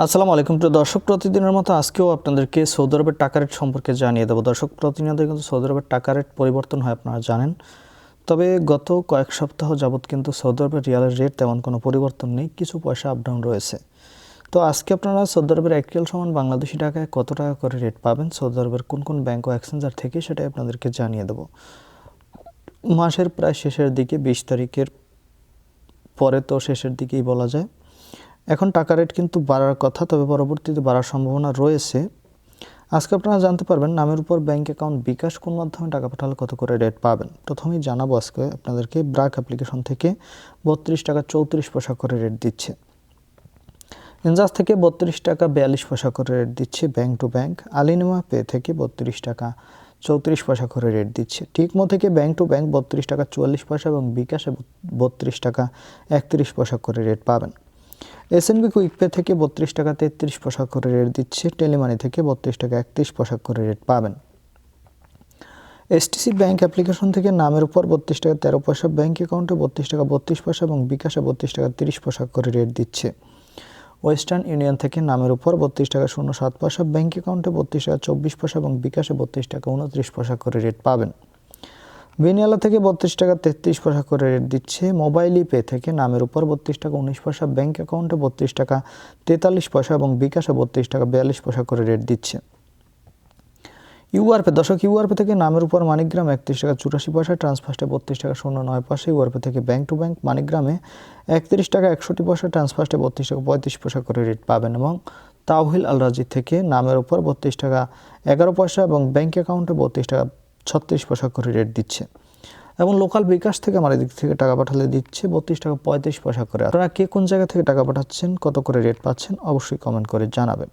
আসসালামু আলাইকুম প্রিয় দর্শক, প্রতিদিনের মতো আজকেও আপনাদেরকে সৌদি আরবের টাকা রেট সম্পর্কে জানিয়ে দেবো। দর্শক, প্রতিনিয়ত কিন্তু সৌদি আরবের টাকা রেট পরিবর্তন হয়, আপনারা জানেন। তবে গত কয়েক সপ্তাহ যাবৎ কিন্তু সৌদি আরবের রিয়ালের রেট তেমন কোনো পরিবর্তন নেই, কিছু পয়সা আপডাউন রয়েছে। তো আজকে আপনারা সৌদি আরবের 1 রিয়াল সমান বাংলাদেশি টাকায় কত টাকা করে রেট পাবেন সৌদি আরবের কোন কোন ব্যাংক ও এক্সচেঞ্জার থেকে, সেটাই আপনাদেরকে জানিয়ে দেবো। মাসের প্রায় শেষের দিকে, 20 তারিখের পরে তো শেষের দিকেই বলা যায়। এখন টাকা রেট কিন্তু বাড়ার কথা, তবে পরবর্তীতে বাড়ার সম্ভাবনা রয়েছে। আজকে আপনারা জানতে পারবেন নামের উপর ব্যাংক অ্যাকাউন্ট বিকাশ কোন মাধ্যমে টাকা পাঠালে কত করে রেট পাবেন। প্রথমেই জানাবো আজকে আপনাদেরকে ব্রাক অ্যাপ্লিকেশন থেকে 32 টাকা 34 পয়সা করে রেট দিচ্ছে। ইনজাস থেকে 32 টাকা 42 পয়সা করে রেট দিচ্ছে ব্যাংক টু ব্যাংক। আলিনুমা পে থেকে 32 টাকা 34 পয়সা করে রেট দিচ্ছে। টিকমো থেকে ব্যাংক টু ব্যাংক 32 টাকা 44 পয়সা এবং বিকাশে 32 টাকা 31 পয়সা করে রেট পাবেন। এসএনবি কুইক পে থেকে 32 টাকা 33 পয়সা করে রেট দিচ্ছে। টেলিমানি থেকে 32 টাকা 31 পয়সা করে রেট পাবেন। এসটিসি ব্যাংক অ্যাপ্লিকেশন থেকে নামের উপর 32 টাকা 13 পয়সা, ব্যাংক অ্যাকাউন্টে 32 টাকা 32 পয়সা এবং বিকাশে 32 টাকা 30 পয়সা করে রেট দিচ্ছে। ওয়েস্টার্ন ইউনিয়ন থেকে নামের উপর 32 টাকা 07 পয়সা, ব্যাংক অ্যাকাউন্টে 32 টাকা 24 পয়সা এবং বিকাশে 32 টাকা 29 পয়সা করে রেট পাবেন। বিনিয়ালা থেকে 32 টাকা 33 পয়সা করে রেট দিচ্ছে। মোবাইল পে থেকে নামের উপর 32 টাকা 19 পয়সা, ব্যাংক অ্যাকাউন্টে 32 টাকা 43 পয়সা এবং বিকাশে 32 টাকা 42 পয়সা করে রেট দিচ্ছে। ইউআরপে দর্শক, ইউআরপে থেকে নামের উপর মানিকগ্রাম 31 টাকা 84 পয়সা, ট্রান্সফার্স্টে 32 টাকা 09 পয়সা। ইউআরপে থেকে ব্যাংক টু ব্যাংক মানিকগ্রামে 31 টাকা 61 পয়সা, ট্রান্সফার্স্টে 32 টাকা 35 পয়সা করে রেট পাবেন। এবং তাওহিল আল রাজি থেকে নামের উপর 32 টাকা 11 পয়সা এবং ব্যাংক অ্যাকাউন্টে 32 টাকা 36 পয়সা করে রেট দিচ্ছে। এবং লোকাল বিকাশ থেকে আমার এদিক থেকে টাকা পাঠালে দিচ্ছে 32 টাকা 35 পয়সা করে। আপনারা কে কোন জায়গা থেকে টাকা পাঠাচ্ছেন, কত করে রেট পাচ্ছেন, অবশ্যই কমেন্ট করে জানাবেন।